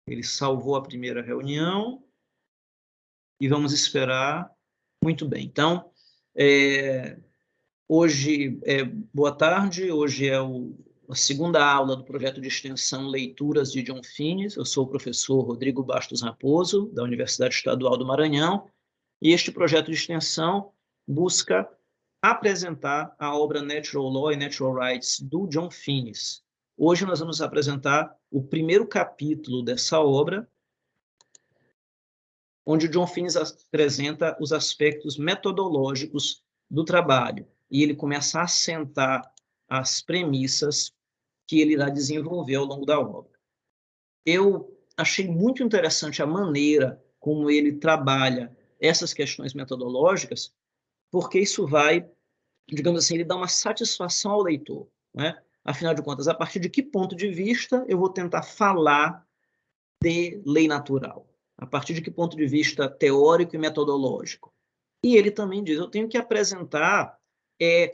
Ele salvou a primeira reunião e vamos esperar. Muito bem. Então, hoje, boa tarde, hoje é a segunda aula do projeto de extensão Leituras de John Finnes. Eu sou o professor Rodrigo Bastos Raposo, da Universidade Estadual do Maranhão, e este projeto de extensão busca apresentar a obra Natural Law and Natural Rights do John Finnes. Hoje nós vamos apresentar o primeiro capítulo dessa obra, onde o John Finnes apresenta os aspectos metodológicos do trabalho, e ele começa a assentar as premissas que ele irá desenvolver ao longo da obra. Eu achei muito interessante a maneira como ele trabalha essas questões metodológicas, porque isso vai, digamos assim, ele dá uma satisfação ao leitor, né? Afinal de contas, a partir de que ponto de vista eu vou tentar falar de lei natural? A partir de que ponto de vista teórico e metodológico? E ele também diz, eu tenho que apresentar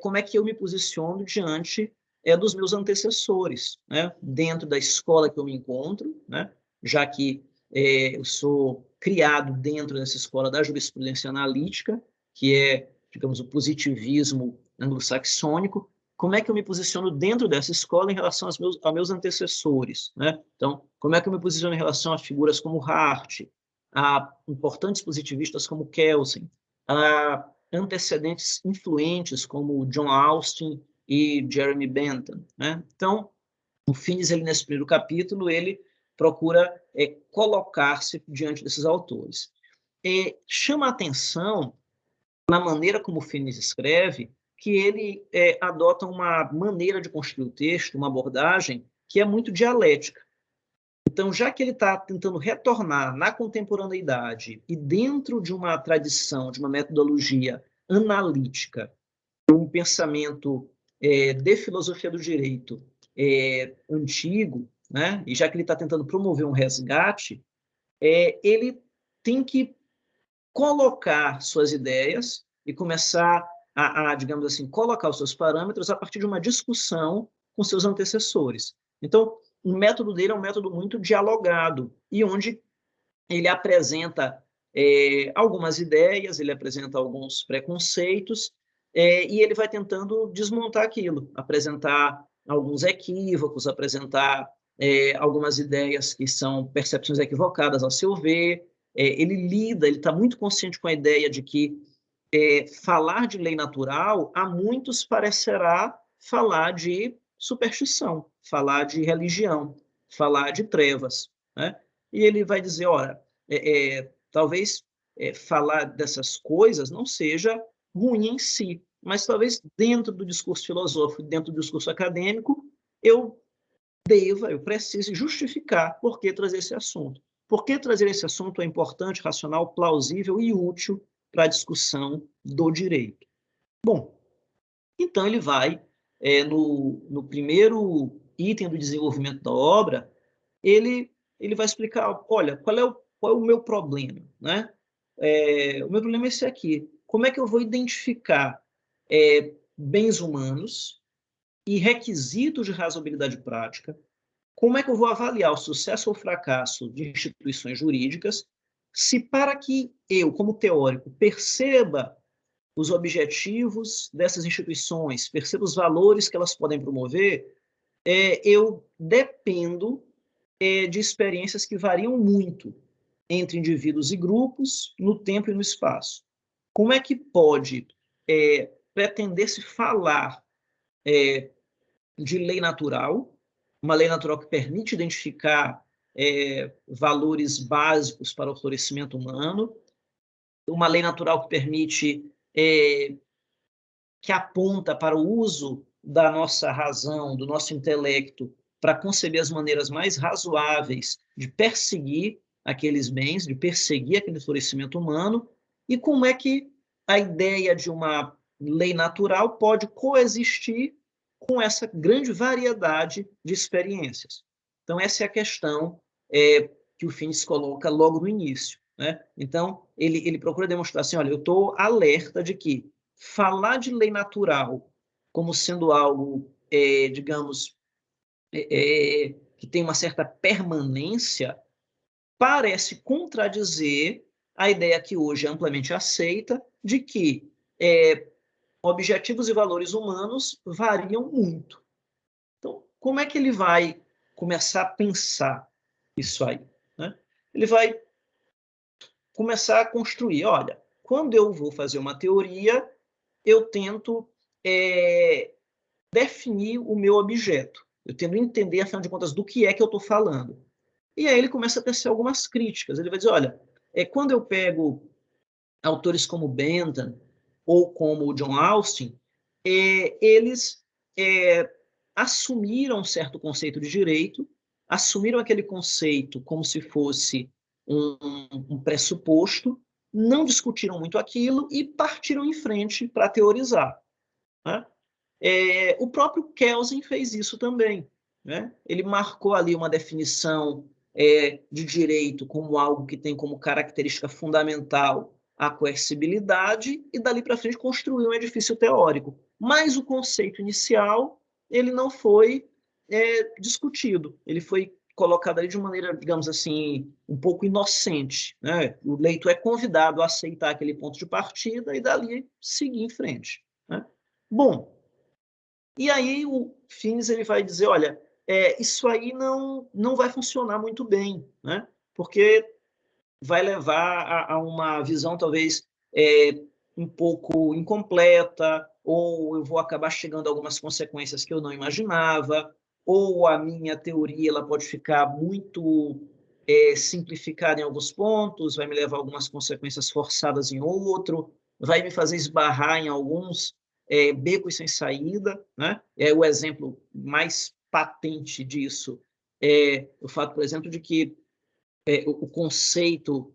como é que eu me posiciono diante dos meus antecessores, né? Dentro da escola que eu me encontro, né? Já que eu sou criado dentro dessa escola da jurisprudência analítica, que é, digamos, o positivismo anglo-saxônico. Como é que eu me posiciono dentro dessa escola em relação aos meus antecessores, né? Então, como é que eu me posiciono em relação a figuras como Hart, a importantes positivistas como Kelsen, a antecedentes influentes como John Austin e Jeremy Bentham, né? Então, o Finnes, ele, nesse primeiro capítulo, ele procura colocar-se diante desses autores. Chama a atenção, na maneira como o Finnes escreve, que ele adota uma maneira de construir o texto, uma abordagem que é muito dialética. Então, já que ele está tentando retornar na contemporaneidade e dentro de uma tradição, de uma metodologia analítica, um pensamento de filosofia do direito antigo, né? E já que ele está tentando promover um resgate, ele tem que colocar suas ideias e começar digamos assim, colocar os seus parâmetros a partir de uma discussão com seus antecessores. Então, o método dele é um método muito dialogado, e onde ele apresenta algumas ideias, ele apresenta alguns preconceitos, e ele vai tentando desmontar aquilo, apresentar alguns equívocos, apresentar algumas ideias que são percepções equivocadas a seu ver. Ele está muito consciente com a ideia de que falar de lei natural, a muitos parecerá falar de superstição, falar de religião, falar de trevas, né? E ele vai dizer, olha, talvez falar dessas coisas não seja ruim em si, mas talvez dentro do discurso filosófico, dentro do discurso acadêmico, eu eu precise justificar por que trazer esse assunto. Por que trazer esse assunto é importante, racional, plausível e útil para a discussão do direito. Bom, então ele vai, no primeiro item do desenvolvimento da obra, ele vai explicar, olha, qual é o meu problema, né? O meu problema é esse aqui. Como é que eu vou identificar bens humanos e requisitos de razoabilidade prática? Como é que eu vou avaliar o sucesso ou fracasso de instituições jurídicas se, para que eu, como teórico, perceba os objetivos dessas instituições, perceba os valores que elas podem promover, eu dependo de experiências que variam muito entre indivíduos e grupos, no tempo e no espaço. Como é que pode pretender-se falar de lei natural, uma lei natural que permite identificar valores básicos para o florescimento humano, uma lei natural que permite, que aponta para o uso da nossa razão, do nosso intelecto, para conceber as maneiras mais razoáveis de perseguir aqueles bens, de perseguir aquele florescimento humano, e como é que a ideia de uma lei natural pode coexistir com essa grande variedade de experiências. Então, essa é a questão que o Finnes coloca logo no início, né? Então, ele procura demonstrar assim, olha, eu estou alerta de que falar de lei natural como sendo algo, digamos, que tem uma certa permanência, parece contradizer a ideia que hoje é amplamente aceita de que objetivos e valores humanos variam muito. Então, como é que ele vai começar a pensar isso aí, né? Ele vai começar a construir, olha, quando eu vou fazer uma teoria, eu tento definir o meu objeto. Eu tento entender, afinal de contas, do que é que eu estou falando. E aí ele começa a tecer algumas críticas. Ele vai dizer, olha, quando eu pego autores como Bentham ou como John Austin, eles assumiram um certo conceito de direito, assumiram aquele conceito como se fosse um pressuposto, não discutiram muito aquilo e partiram em frente para teorizar, né? O próprio Kelsen fez isso também, né? Ele marcou ali uma definição de direito como algo que tem como característica fundamental a coercibilidade e dali para frente construiu um edifício teórico. Mas o conceito inicial ele não foi discutido, ele foi colocado ali de maneira, digamos assim, um pouco inocente, né? O leitor é convidado a aceitar aquele ponto de partida e dali seguir em frente, né? Bom, e aí o Finis ele vai dizer, olha, isso aí não vai funcionar muito bem, né? Porque vai levar a uma visão talvez um pouco incompleta, ou eu vou acabar chegando a algumas consequências que eu não imaginava, ou a minha teoria ela pode ficar muito simplificada em alguns pontos, vai me levar a algumas consequências forçadas em outro, vai me fazer esbarrar em alguns becos sem saída, né? O exemplo mais patente disso o fato, por exemplo, de que o conceito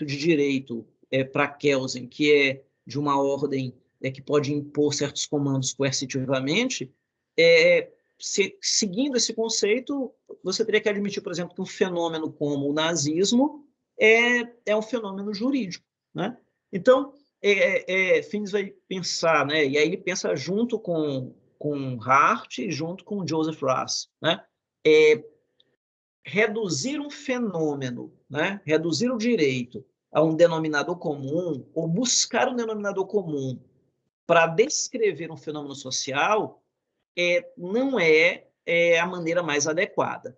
de direito para Kelsen, que é de uma ordem que pode impor certos comandos coercitivamente, seguindo esse conceito, você teria que admitir, por exemplo, que um fenômeno como o nazismo é um fenômeno jurídico, né? Então, Finis vai pensar, né? E aí ele pensa junto com Hart e junto com Joseph Russ, né? Reduzir um fenômeno, né? Reduzir o direito a um denominador comum, ou buscar um denominador comum para descrever um fenômeno social, não é a maneira mais adequada.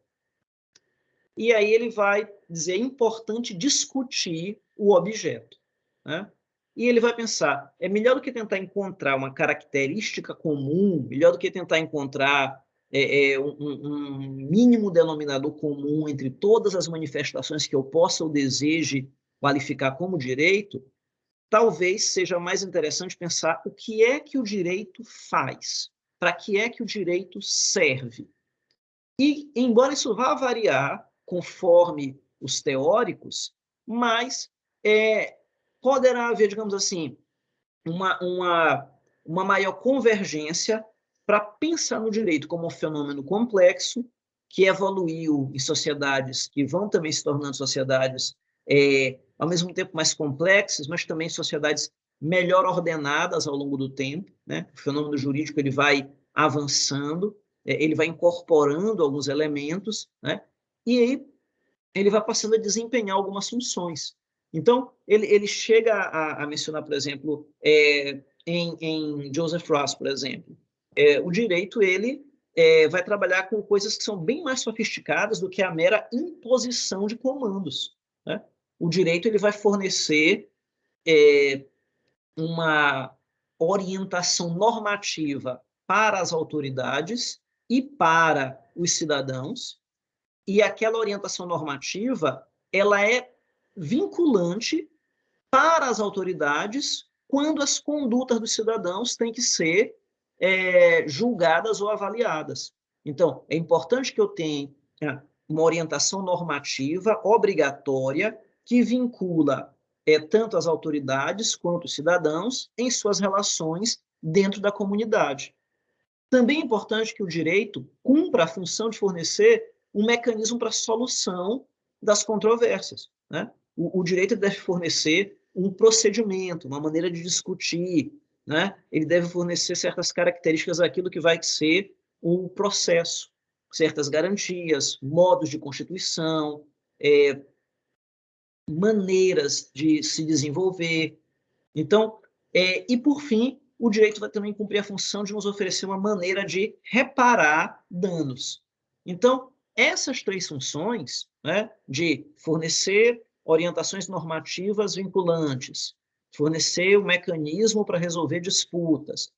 E aí ele vai dizer, é importante discutir o objeto, né? E ele vai pensar, é melhor do que tentar encontrar uma característica comum, melhor do que tentar encontrar um mínimo denominador comum entre todas as manifestações que eu possa ou deseje qualificar como direito, talvez seja mais interessante pensar o que é que o direito faz, para que é que o direito serve. E, embora isso vá variar conforme os teóricos, mas poderá haver, digamos assim, uma maior convergência para pensar no direito como um fenômeno complexo, que evoluiu em sociedades que vão também se tornando sociedades, ao mesmo tempo, mais complexas, mas também sociedades melhor ordenadas ao longo do tempo, né? O fenômeno jurídico ele vai avançando, ele vai incorporando alguns elementos, né? E aí ele vai passando a desempenhar algumas funções. Então, ele chega a mencionar, por exemplo, em Joseph Ross, por exemplo, o direito ele vai trabalhar com coisas que são bem mais sofisticadas do que a mera imposição de comandos, né? O direito ele vai fornecer uma orientação normativa para as autoridades e para os cidadãos, e aquela orientação normativa ela é vinculante para as autoridades quando as condutas dos cidadãos têm que ser julgadas ou avaliadas. Então, é importante que eu tenha uma orientação normativa obrigatória que vincula tanto as autoridades quanto os cidadãos em suas relações dentro da comunidade. Também é importante que o direito cumpra a função de fornecer um mecanismo para a solução das controvérsias, né? O direito deve fornecer um procedimento, uma maneira de discutir, né? Ele deve fornecer certas características daquilo que vai ser o processo, certas garantias, modos de constituição, maneiras de se desenvolver. Então, e por fim, o direito vai também cumprir a função de nos oferecer uma maneira de reparar danos. Então, essas três funções, né, de fornecer orientações normativas vinculantes, fornecer um mecanismo para resolver disputas,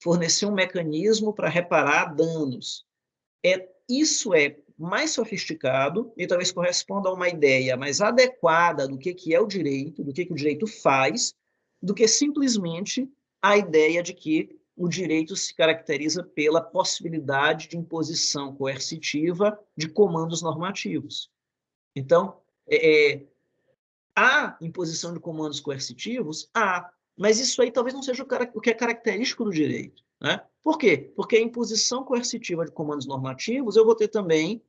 fornecer um mecanismo para reparar danos, isso é mais sofisticado e talvez corresponda a uma ideia mais adequada do que é o direito, do que o direito faz, do que simplesmente a ideia de que o direito se caracteriza pela possibilidade de imposição coercitiva de comandos normativos. Então, há imposição de comandos coercitivos? Há, mas isso aí talvez não seja o que é característico do direito. Né? Por quê? Porque a imposição coercitiva de comandos normativos eu vou ter também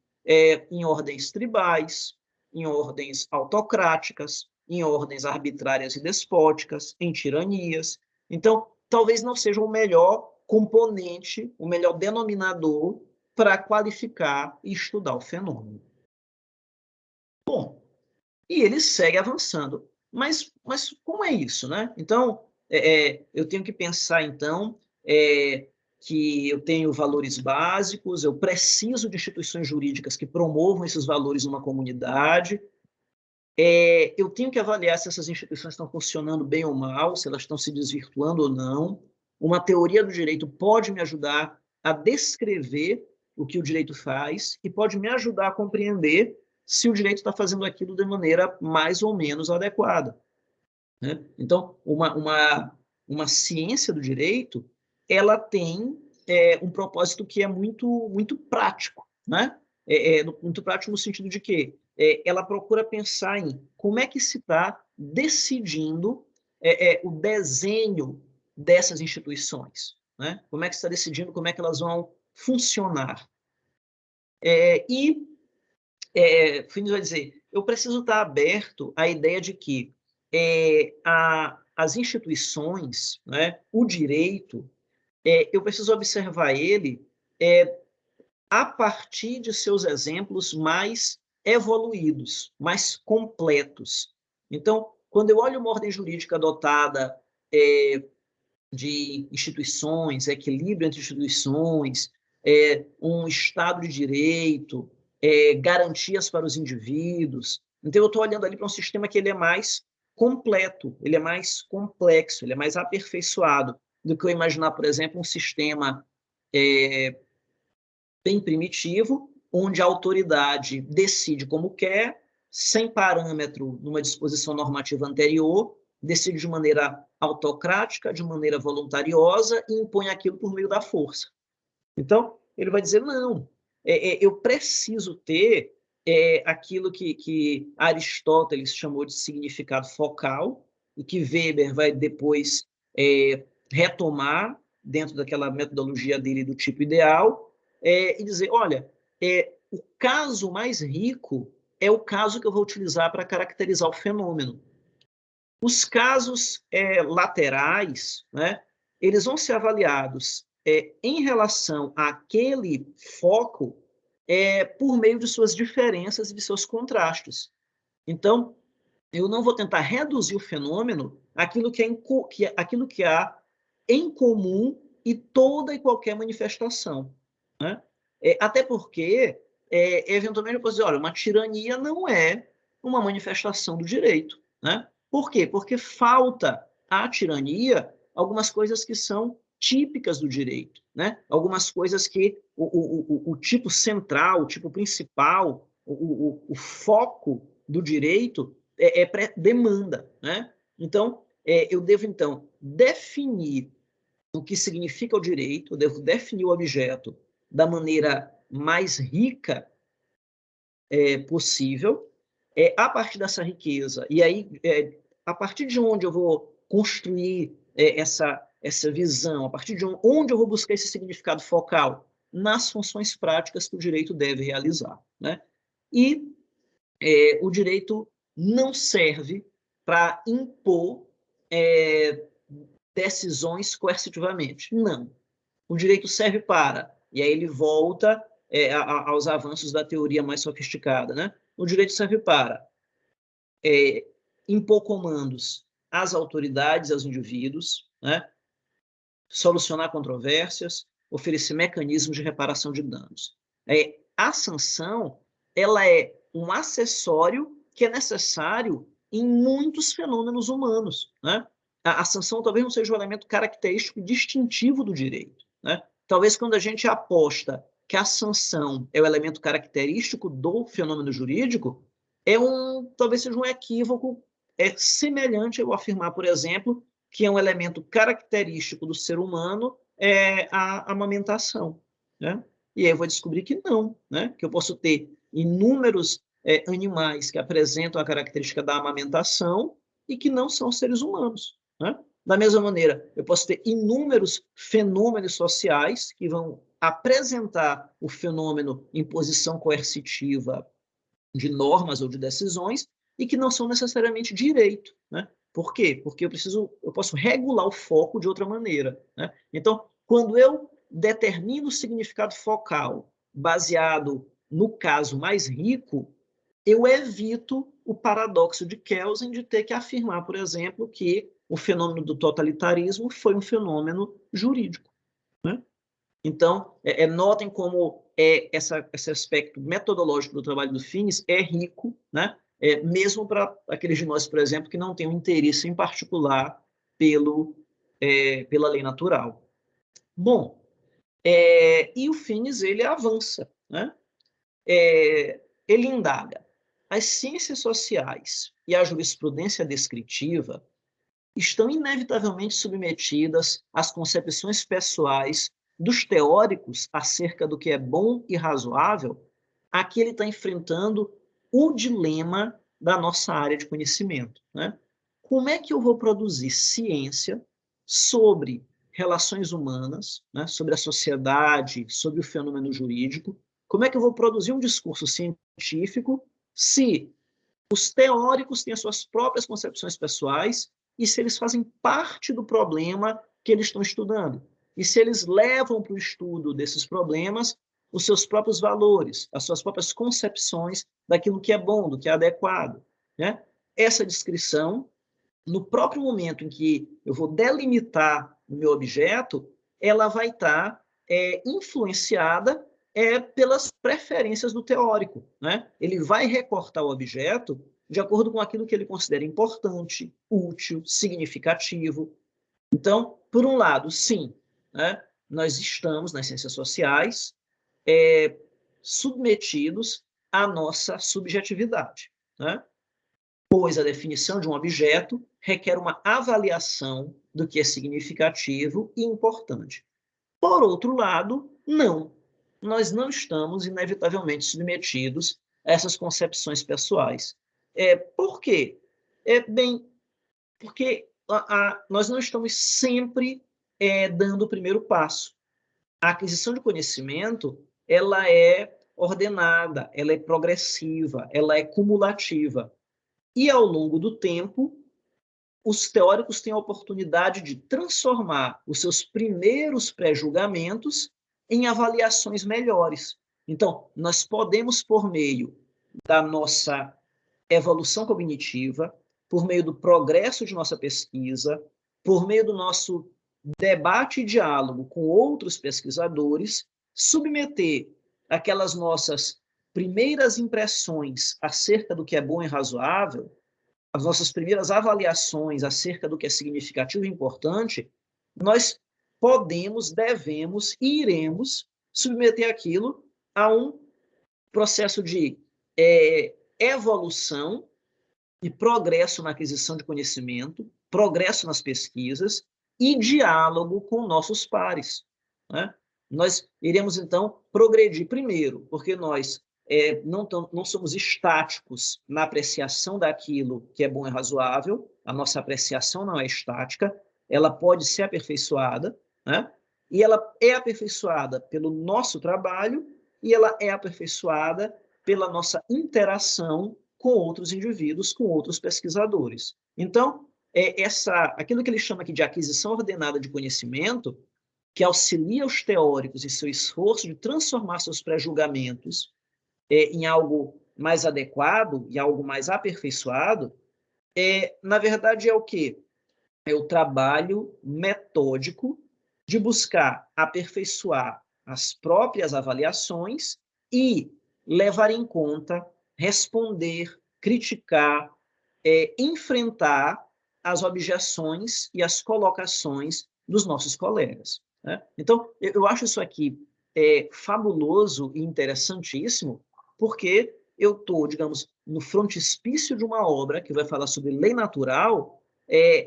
em ordens tribais, em ordens autocráticas, em ordens arbitrárias e despóticas, em tiranias. Então, talvez não seja o melhor componente, o melhor denominador para qualificar e estudar o fenômeno. Bom, e ele segue avançando. Mas como é isso, né? Então, eu tenho que pensar, então, que eu tenho valores básicos, eu preciso de instituições jurídicas que promovam esses valores numa comunidade, eu tenho que avaliar se essas instituições estão funcionando bem ou mal, se elas estão se desvirtuando ou não. Uma teoria do direito pode me ajudar a descrever o que o direito faz e pode me ajudar a compreender se o direito está fazendo aquilo de maneira mais ou menos adequada. Né? Então, uma ciência do direito, ela tem um propósito que é muito prático, né? Muito prático no sentido de que ela procura pensar em como é que se está decidindo o desenho dessas instituições, né? Como é que se está decidindo como é que elas vão funcionar. Finis vai dizer, eu preciso estar aberto à ideia de que as instituições, né, o direito, eu preciso observar ele a partir de seus exemplos mais evoluídos, mais completos. Então, quando eu olho uma ordem jurídica dotada de instituições, equilíbrio entre instituições, um Estado de direito, garantias para os indivíduos. Então, eu estou olhando ali para um sistema que ele é mais completo, ele é mais complexo, ele é mais aperfeiçoado do que eu imaginar, por exemplo, um sistema bem primitivo, onde a autoridade decide como quer, sem parâmetro numa disposição normativa anterior, decide de maneira autocrática, de maneira voluntariosa e impõe aquilo por meio da força. Então, ele vai dizer, não, eu preciso ter aquilo que Aristóteles chamou de significado focal, e que Weber vai depois retomar dentro daquela metodologia dele do tipo ideal, e dizer, olha, o caso mais rico é o caso que eu vou utilizar para caracterizar o fenômeno. Os casos laterais, né, eles vão ser avaliados em relação àquele foco por meio de suas diferenças e de seus contrastes. Então, eu não vou tentar reduzir o fenômeno àquilo aquilo que há em comum e toda e qualquer manifestação. Né? Até porque, eventualmente, eu posso dizer, olha, uma tirania não é uma manifestação do direito. Né? Por quê? Porque falta à tirania algumas coisas que são típicas do direito. Né? Algumas coisas que o tipo central, o tipo principal, o foco do direito demanda. Né? Então, eu devo, então, definir o que significa o direito, eu devo definir o objeto da maneira mais rica possível, a partir dessa riqueza, e aí, a partir de onde eu vou construir essa visão, a partir de onde eu vou buscar esse significado focal? Nas funções práticas que o direito deve realizar. Né? E o direito não serve para impor decisões coercitivamente. Não. O direito serve para, e aí ele volta aos avanços da teoria mais sofisticada, né? o direito serve para impor comandos às autoridades, aos indivíduos, né? Solucionar controvérsias, oferecer mecanismos de reparação de danos. A sanção, ela é um acessório que é necessário em muitos fenômenos humanos, né? A sanção talvez não seja um elemento característico distintivo do direito, né? Talvez quando a gente aposta que a sanção é o elemento característico do fenômeno jurídico, talvez seja um equívoco semelhante a eu afirmar, por exemplo, que é um elemento característico do ser humano a amamentação, né? E aí eu vou descobrir que não, né? Que eu posso ter inúmeros animais que apresentam a característica da amamentação e que não são seres humanos, né? Da mesma maneira, eu posso ter inúmeros fenômenos sociais que vão apresentar o fenômeno imposição coercitiva de normas ou de decisões e que não são necessariamente direito, né? Por quê? Porque eu posso regular o foco de outra maneira, né? Então, quando eu determino o significado focal baseado no caso mais rico, eu evito o paradoxo de Kelsen de ter que afirmar, por exemplo, que o fenômeno do totalitarismo foi um fenômeno jurídico, né? Então, notem como esse aspecto metodológico do trabalho do Finis é rico, né? Mesmo para aqueles de nós, por exemplo, que não têm um interesse em particular pela lei natural. Bom, e o Finis ele avança, né? Ele indaga. As ciências sociais e a jurisprudência descritiva estão inevitavelmente submetidas às concepções pessoais dos teóricos acerca do que é bom e razoável. Aqui ele está enfrentando o dilema da nossa área de conhecimento, né? Como é que eu vou produzir ciência sobre relações humanas, né, sobre a sociedade, sobre o fenômeno jurídico? Como é que eu vou produzir um discurso científico se os teóricos têm as suas próprias concepções pessoais e se eles fazem parte do problema que eles estão estudando? E se eles levam para o estudo desses problemas os seus próprios valores, as suas próprias concepções daquilo que é bom, do que é adequado, né? Essa descrição, no próprio momento em que eu vou delimitar o meu objeto, ela vai estar influenciada pelas preferências do teórico, né? Ele vai recortar o objeto de acordo com aquilo que ele considera importante, útil, significativo. Então, por um lado, sim, né, nós estamos nas ciências sociais submetidos à nossa subjetividade, né? Pois a definição de um objeto requer uma avaliação do que é significativo e importante. Por outro lado, não. Nós não estamos inevitavelmente submetidos a essas concepções pessoais. Por quê? Porque nós não estamos sempre dando o primeiro passo. A aquisição de conhecimento, ela é ordenada, ela é progressiva, ela é cumulativa. E, ao longo do tempo, os teóricos têm a oportunidade de transformar os seus primeiros pré-julgamentos em avaliações melhores. Então, nós podemos, por meio da nossa evolução cognitiva, por meio do progresso de nossa pesquisa, por meio do nosso debate e diálogo com outros pesquisadores, submeter aquelas nossas primeiras impressões acerca do que é bom e razoável, as nossas primeiras avaliações acerca do que é significativo e importante, nós podemos, devemos e iremos submeter aquilo a um processo de evolução e progresso na aquisição de conhecimento, progresso nas pesquisas e diálogo com nossos pares, né? Nós iremos, então, progredir primeiro, porque nós não somos estáticos na apreciação daquilo que é bom e razoável, a nossa apreciação não é estática, ela pode ser aperfeiçoada, né? E ela é aperfeiçoada pelo nosso trabalho e ela é aperfeiçoada pela nossa interação com outros indivíduos, com outros pesquisadores. Então, aquilo que ele chama aqui de aquisição ordenada de conhecimento, que auxilia os teóricos em seu esforço de transformar seus pré-julgamentos em algo mais adequado e algo mais aperfeiçoado, na verdade, é o quê? É o trabalho metódico de buscar aperfeiçoar as próprias avaliações e levar em conta, responder, criticar, enfrentar as objeções e as colocações dos nossos colegas, né? Então, eu acho isso aqui fabuloso e interessantíssimo, porque eu estou, digamos, no frontispício de uma obra que vai falar sobre lei natural,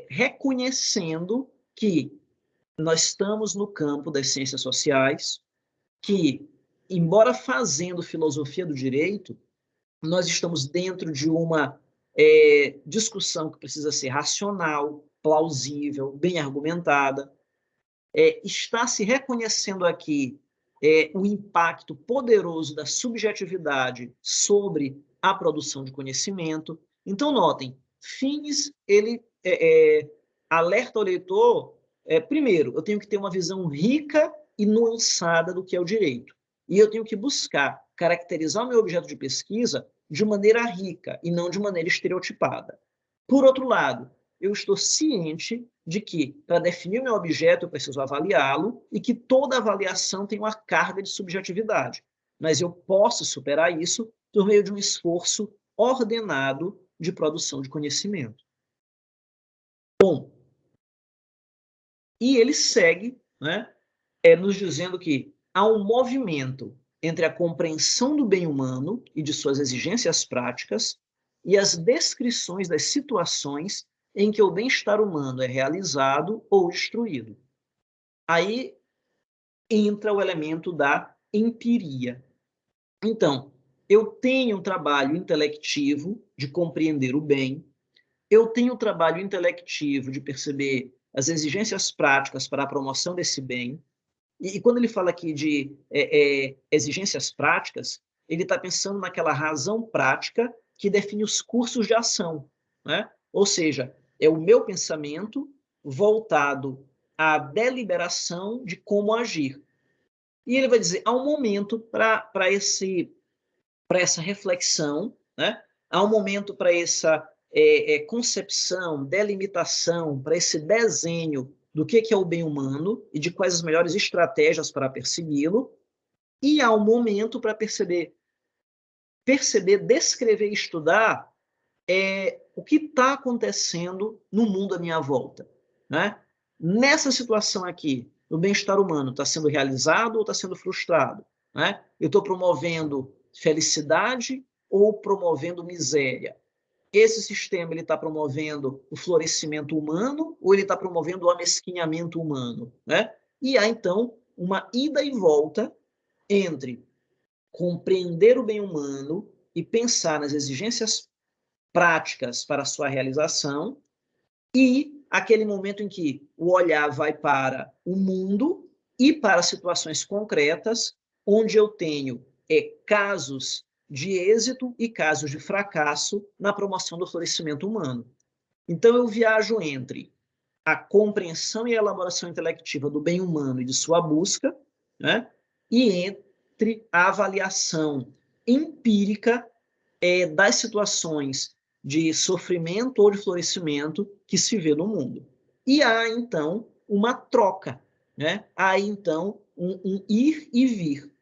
reconhecendo que nós estamos no campo das ciências sociais, que, embora fazendo filosofia do direito, nós estamos dentro de uma discussão que precisa ser racional, plausível, bem argumentada. Está se reconhecendo aqui o impacto poderoso da subjetividade sobre a produção de conhecimento. Então, notem, Finis, ele alerta o leitor, primeiro, eu tenho que ter uma visão rica e nuançada do que é o direito. E eu tenho que buscar caracterizar o meu objeto de pesquisa de maneira rica e não de maneira estereotipada. Por outro lado, eu estou ciente de que, para definir o meu objeto, eu preciso avaliá-lo e que toda avaliação tem uma carga de subjetividade. Mas eu posso superar isso por meio de um esforço ordenado de produção de conhecimento. Bom, e ele segue, né, nos dizendo que há um movimento entre a compreensão do bem humano e de suas exigências práticas e as descrições das situações em que o bem-estar humano é realizado ou destruído. Aí entra o elemento da empiria. Então, eu tenho um trabalho intelectivo de compreender o bem, eu tenho um trabalho intelectivo de perceber as exigências práticas para a promoção desse bem, e quando ele fala aqui de exigências práticas, ele está pensando naquela razão prática que define os cursos de ação, né? Ou seja, é o meu pensamento voltado à deliberação de como agir. E ele vai dizer, há um momento para essa reflexão, né? Há um momento para essa concepção, delimitação, para esse desenho do que é o bem humano e de quais as melhores estratégias para persegui-lo, e há um momento para perceber, descrever e estudar o que está acontecendo no mundo à minha volta, né? Nessa situação aqui, o bem-estar humano está sendo realizado ou está sendo frustrado, né? Eu estou promovendo felicidade ou promovendo miséria? Esse sistema ele está promovendo o florescimento humano ou ele está promovendo o amesquinhamento humano, né? E há, então, uma ida e volta entre compreender o bem humano e pensar nas exigências práticas para a sua realização e aquele momento em que o olhar vai para o mundo e para situações concretas, onde eu tenho casos de êxito e casos de fracasso na promoção do florescimento humano. Então, eu viajo entre a compreensão e a elaboração intelectiva do bem humano e de sua busca, né? E entre a avaliação empírica das situações de sofrimento ou de florescimento que se vê no mundo. E há, então, uma troca, né? Há, então, um ir e vir.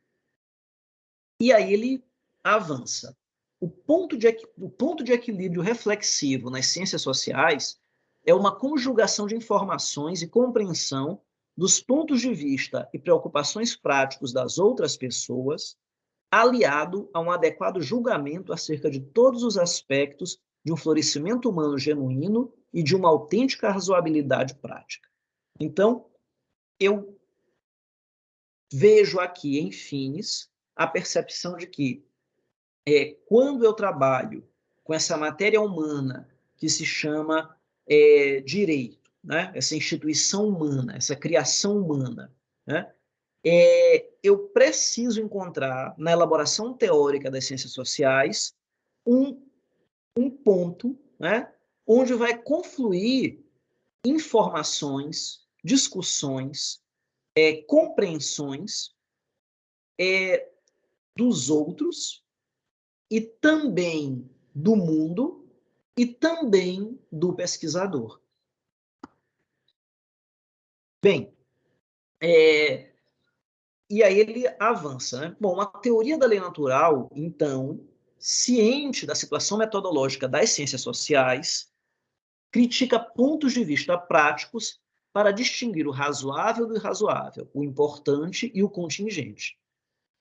E aí ele avança. O ponto de equilíbrio reflexivo nas ciências sociais é uma conjugação de informações e compreensão dos pontos de vista e preocupações práticos das outras pessoas, aliado a um adequado julgamento acerca de todos os aspectos de um florescimento humano genuíno e de uma autêntica razoabilidade prática. Então, eu vejo aqui em Finis a percepção de que quando eu trabalho com essa matéria humana que se chama direito, né? Essa instituição humana, essa criação humana, né? Eu preciso encontrar na elaboração teórica das ciências sociais um ponto, né, onde vai confluir informações, discussões, compreensões dos outros e também do mundo e também do pesquisador. Bem, e aí ele avança, né? Bom, a teoria da lei natural, então, ciente da situação metodológica das ciências sociais, critica pontos de vista práticos para distinguir o razoável do irrazoável, o importante e o contingente.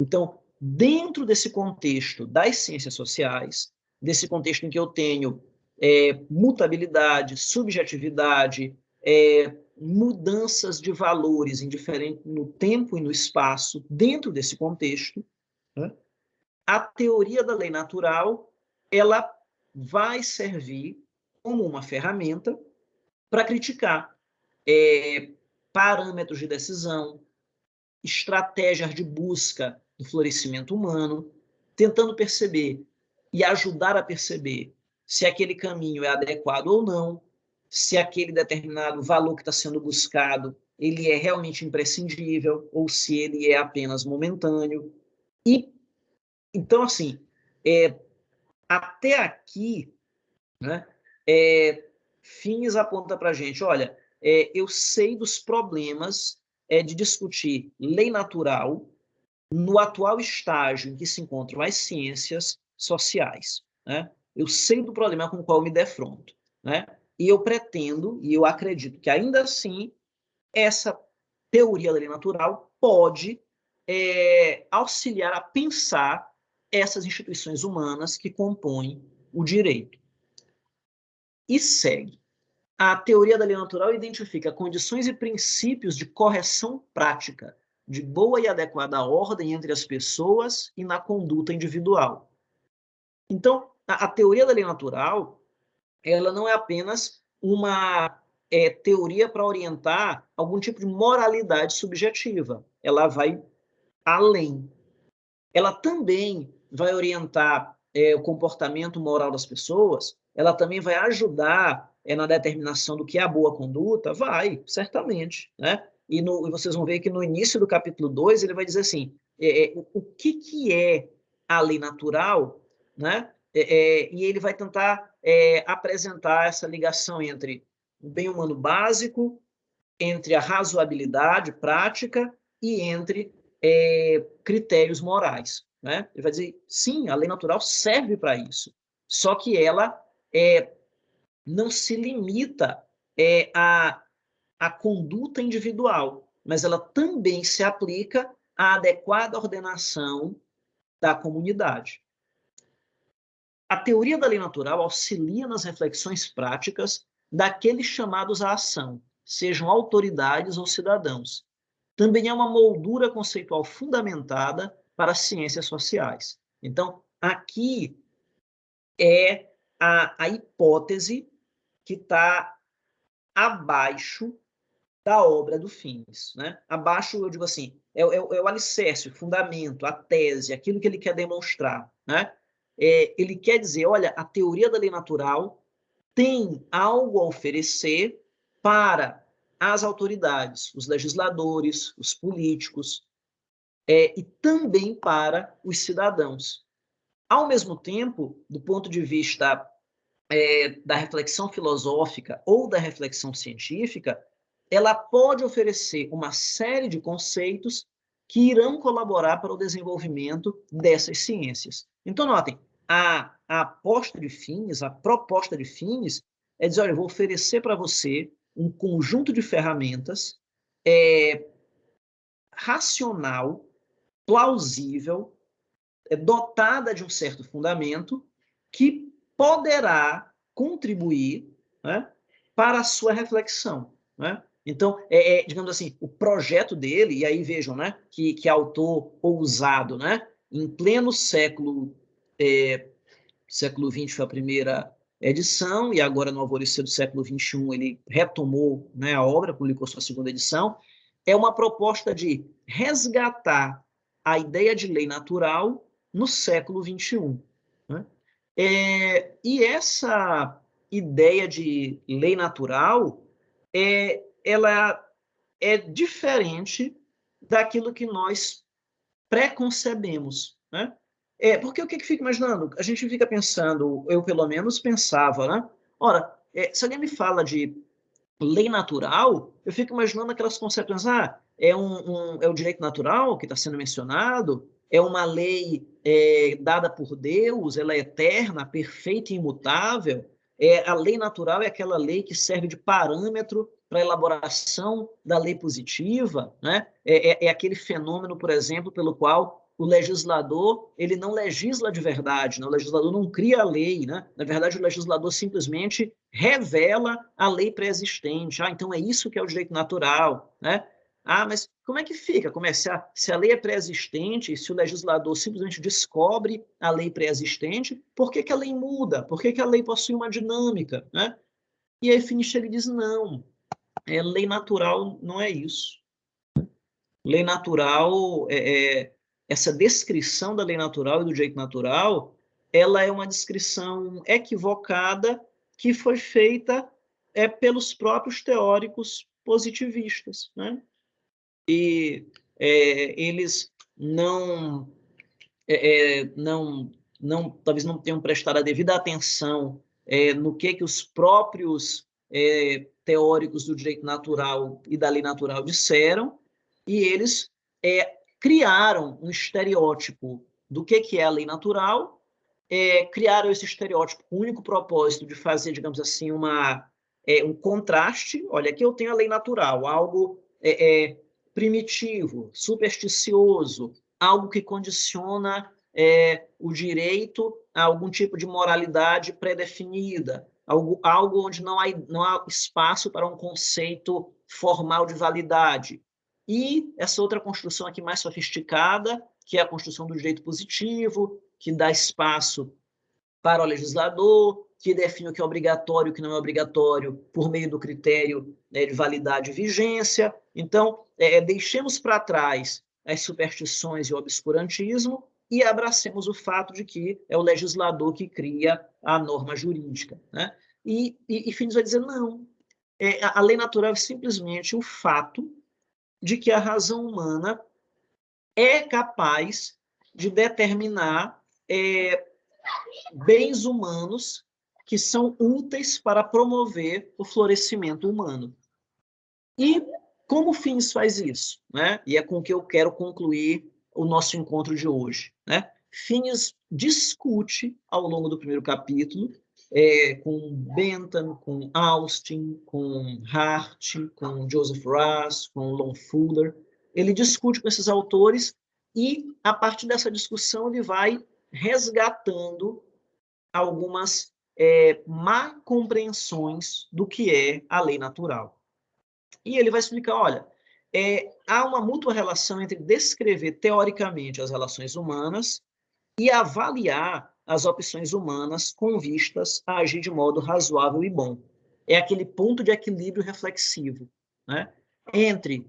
Então, dentro desse contexto das ciências sociais, desse contexto em que eu tenho mutabilidade, subjetividade, mudanças de valores no tempo e no espaço, dentro desse contexto, né, a teoria da lei natural ela vai servir como uma ferramenta para criticar parâmetros de decisão, estratégias de busca do florescimento humano, tentando perceber e ajudar a perceber se aquele caminho é adequado ou não, se aquele determinado valor que está sendo buscado ele é realmente imprescindível ou se ele é apenas momentâneo. E então, assim, até aqui, né, Fins aponta para a gente, olha, eu sei dos problemas de discutir lei natural no atual estágio em que se encontram as ciências sociais, né? Eu sei do problema com o qual me defronto, né? E eu pretendo, e eu acredito que ainda assim, essa teoria da lei natural pode auxiliar a pensar essas instituições humanas que compõem o direito. E segue. A teoria da lei natural identifica condições e princípios de correção prática, de boa e adequada ordem entre as pessoas e na conduta individual. Então, a teoria da lei natural, ela não é apenas uma teoria para orientar algum tipo de moralidade subjetiva. Ela vai além. Ela também vai orientar o comportamento moral das pessoas, ela também vai ajudar na determinação do que é a boa conduta, vai, certamente, né? E vocês vão ver que no início do capítulo 2 ele vai dizer assim, o que é a lei natural, né? E ele vai tentar apresentar essa ligação entre o bem humano básico, entre a razoabilidade prática e entre critérios morais. Né? Ele vai dizer, sim, a lei natural serve para isso, só que ela não se limita à conduta individual, mas ela também se aplica à adequada ordenação da comunidade. A teoria da lei natural auxilia nas reflexões práticas daqueles chamados à ação, sejam autoridades ou cidadãos. Também é uma moldura conceitual fundamentada para as ciências sociais. Então, aqui é a hipótese que está abaixo da obra do Fins. Né? Abaixo, eu digo assim, é o alicerce, o fundamento, a tese, aquilo que ele quer demonstrar. Né? Ele quer dizer, olha, a teoria da lei natural tem algo a oferecer para as autoridades, os legisladores, os políticos, e também para os cidadãos. Ao mesmo tempo, do ponto de vista da reflexão filosófica ou da reflexão científica, ela pode oferecer uma série de conceitos que irão colaborar para o desenvolvimento dessas ciências. Então, notem, a aposta de Fins, a proposta de Fins, é dizer, olha, eu vou oferecer para você um conjunto de ferramentas racional, plausível, dotada de um certo fundamento, que poderá contribuir, né, para a sua reflexão. Né? Então, digamos assim, o projeto dele, e aí vejam, né, que autor ousado, né, em pleno século XX foi a primeira edição, e agora no alvorecer do século XXI ele retomou, né, a obra, publicou sua segunda edição, é uma proposta de resgatar a ideia de lei natural no século XXI. Né? E essa ideia de lei natural, ela é diferente daquilo que nós preconcebemos. Né? Porque o que fica imaginando? A gente fica pensando, eu pelo menos pensava, né? Ora, se alguém me fala de lei natural, eu fico imaginando aquelas concepções, é o direito natural que está sendo mencionado, é uma lei dada por Deus, ela é eterna, perfeita e imutável. A lei natural é aquela lei que serve de parâmetro para a elaboração da lei positiva, né? É aquele fenômeno, por exemplo, pelo qual o legislador ele não legisla de verdade, né? O legislador não cria a lei, né? Na verdade, o legislador simplesmente revela a lei pré-existente. Então é isso que é o direito natural, né? Mas como é que fica? Se a lei é pré-existente, se o legislador simplesmente descobre a lei pré-existente, por que a lei muda? Por que a lei possui uma dinâmica, né? E aí Finch ele diz, não, lei natural não é isso. Lei natural, essa descrição da lei natural e do direito natural, ela é uma descrição equivocada que foi feita pelos próprios teóricos positivistas, né? E eles talvez não tenham prestado a devida atenção no que os próprios teóricos do direito natural e da lei natural disseram, e eles criaram um estereótipo do que é a lei natural, criaram esse estereótipo com o único propósito de fazer, digamos assim, um contraste. Olha, aqui eu tenho a lei natural, algo primitivo, supersticioso, algo que condiciona o direito a algum tipo de moralidade pré-definida, algo onde não há espaço para um conceito formal de validade. E essa outra construção aqui mais sofisticada, que é a construção do direito positivo, que dá espaço para o legislador, que define o que é obrigatório e o que não é obrigatório por meio do critério de validade e vigência. Então, deixemos para trás as superstições e o obscurantismo e abracemos o fato de que é o legislador que cria a norma jurídica, né? E Finis vai dizer, não, a lei natural é simplesmente o fato de que a razão humana é capaz de determinar bens humanos que são úteis para promover o florescimento humano. E como Finis faz isso? Né? E é com que eu quero concluir o nosso encontro de hoje. Né? Finis discute, ao longo do primeiro capítulo, com Bentham, com Austin, com Hart, com Joseph Russ, com Lon Fuller. Ele discute com esses autores e, a partir dessa discussão, ele vai resgatando algumas má compreensões do que é a lei natural. E ele vai explicar, olha, há uma mútua relação entre descrever teoricamente as relações humanas e avaliar as opções humanas com vistas a agir de modo razoável e bom. É aquele ponto de equilíbrio reflexivo, né? Entre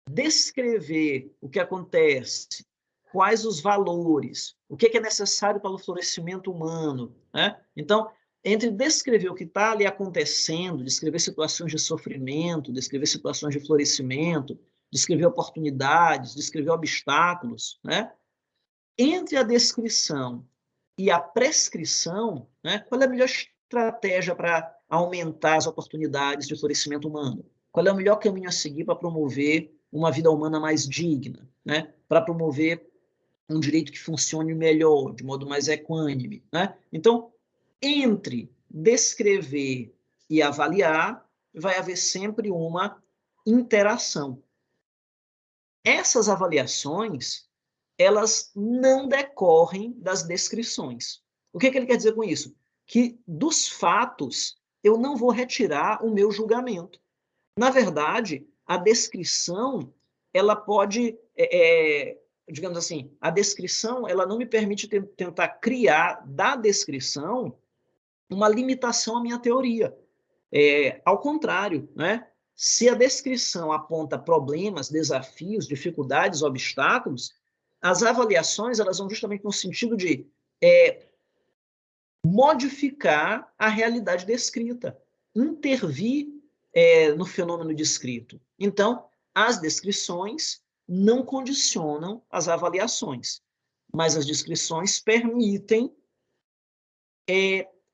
descrever o que acontece, quais os valores, o que é necessário para o florescimento humano, né? Então, entre descrever o que está ali acontecendo, descrever situações de sofrimento, descrever situações de florescimento, descrever oportunidades, descrever obstáculos, né? Entre a descrição e a prescrição, né, qual é a melhor estratégia para aumentar as oportunidades de florescimento humano? Qual é o melhor caminho a seguir para promover uma vida humana mais digna, né? Para promover um direito que funcione melhor, de modo mais equânime, né? Então, entre descrever e avaliar, vai haver sempre uma interação. Essas avaliações, elas não decorrem das descrições. O que ele quer dizer com isso? Que dos fatos eu não vou retirar o meu julgamento. Na verdade, a descrição, ela pode, digamos assim, a descrição, ela não me permite tentar criar da descrição uma limitação à minha teoria. Ao contrário, né? Se a descrição aponta problemas, desafios, dificuldades, obstáculos, as avaliações elas vão justamente no sentido de modificar a realidade descrita, intervir no fenômeno descrito. Então, as descrições não condicionam as avaliações. mas as descrições permitem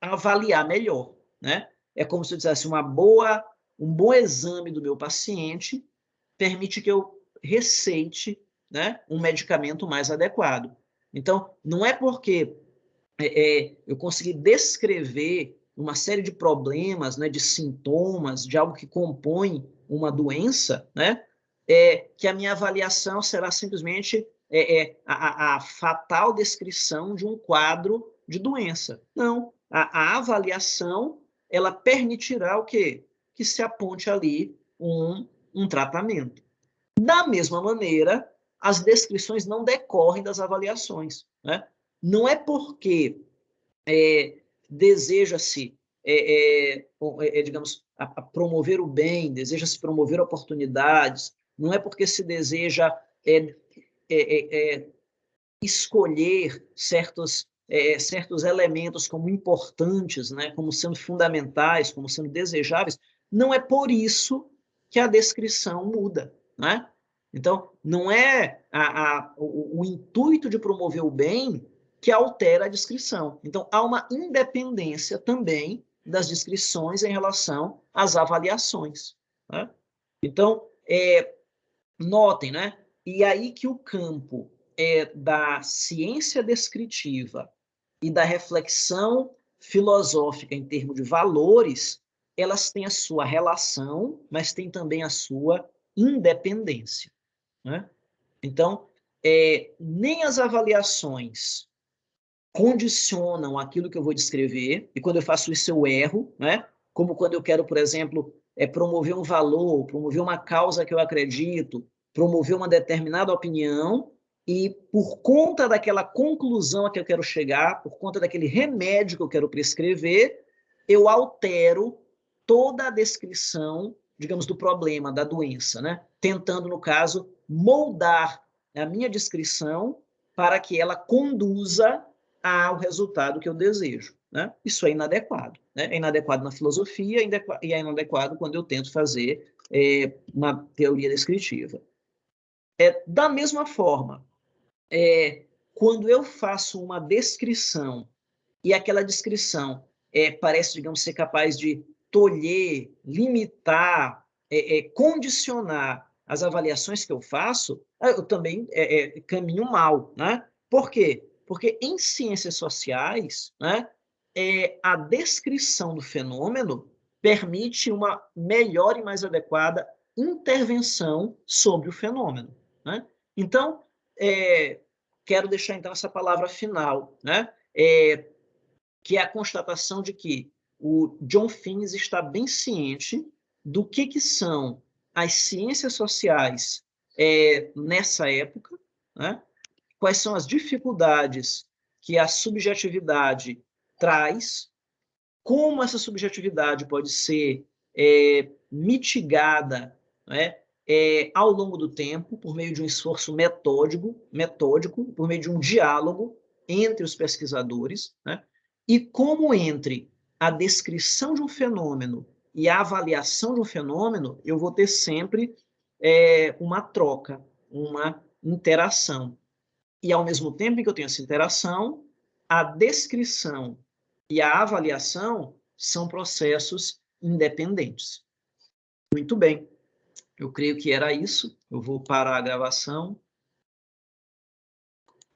avaliar melhor, né? É como se eu dissesse um bom exame do meu paciente permite que eu receite, né, um medicamento mais adequado. Então, não é porque eu consegui descrever uma série de problemas, né, de sintomas, de algo que compõe uma doença, né, que a minha avaliação será simplesmente a fatal descrição de um quadro de doença. Não, a avaliação ela permitirá o quê? Que se aponte ali um tratamento. Da mesma maneira, as descrições não decorrem das avaliações, né? Não é porque deseja-se, digamos, a promover o bem, deseja-se promover oportunidades, não é porque se deseja escolher certos elementos como importantes, né, como sendo fundamentais, como sendo desejáveis, não é por isso que a descrição muda, né? Então, não é o intuito de promover o bem que altera a descrição. Então, há uma independência também das descrições em relação às avaliações, né? Então, notem, né? E aí que o campo da ciência descritiva e da reflexão filosófica em termos de valores, elas têm a sua relação, mas têm também a sua independência, né? Então, nem as avaliações condicionam aquilo que eu vou descrever, e quando eu faço isso eu erro, né? Como quando eu quero, por exemplo, promover um valor, promover uma causa que eu acredito, promover uma determinada opinião, e por conta daquela conclusão a que eu quero chegar, por conta daquele remédio que eu quero prescrever, eu altero toda a descrição, digamos, do problema, da doença, né? Tentando, no caso, moldar a minha descrição para que ela conduza ao resultado que eu desejo, né? Isso é inadequado, né? É inadequado na filosofia e é inadequado quando eu tento fazer uma teoria descritiva. Da mesma forma, quando eu faço uma descrição e aquela descrição parece, digamos, ser capaz de tolher, limitar, condicionar as avaliações que eu faço, eu também caminho mal, né? Por quê? Porque em ciências sociais, né, a descrição do fenômeno permite uma melhor e mais adequada intervenção sobre o fenômeno, né? Então, quero deixar então essa palavra final, né? Que é a constatação de que o John Finnes está bem ciente do que são as ciências sociais nessa época, né? Quais são as dificuldades que a subjetividade traz, como essa subjetividade pode ser mitigada, né, ao longo do tempo, por meio de um esforço metódico, por meio de um diálogo entre os pesquisadores, né, e como entre a descrição de um fenômeno e a avaliação de um fenômeno, eu vou ter sempre uma troca, uma interação. E, ao mesmo tempo em que eu tenho essa interação, a descrição e a avaliação são processos independentes. Muito bem, eu creio que era isso. Eu vou parar a gravação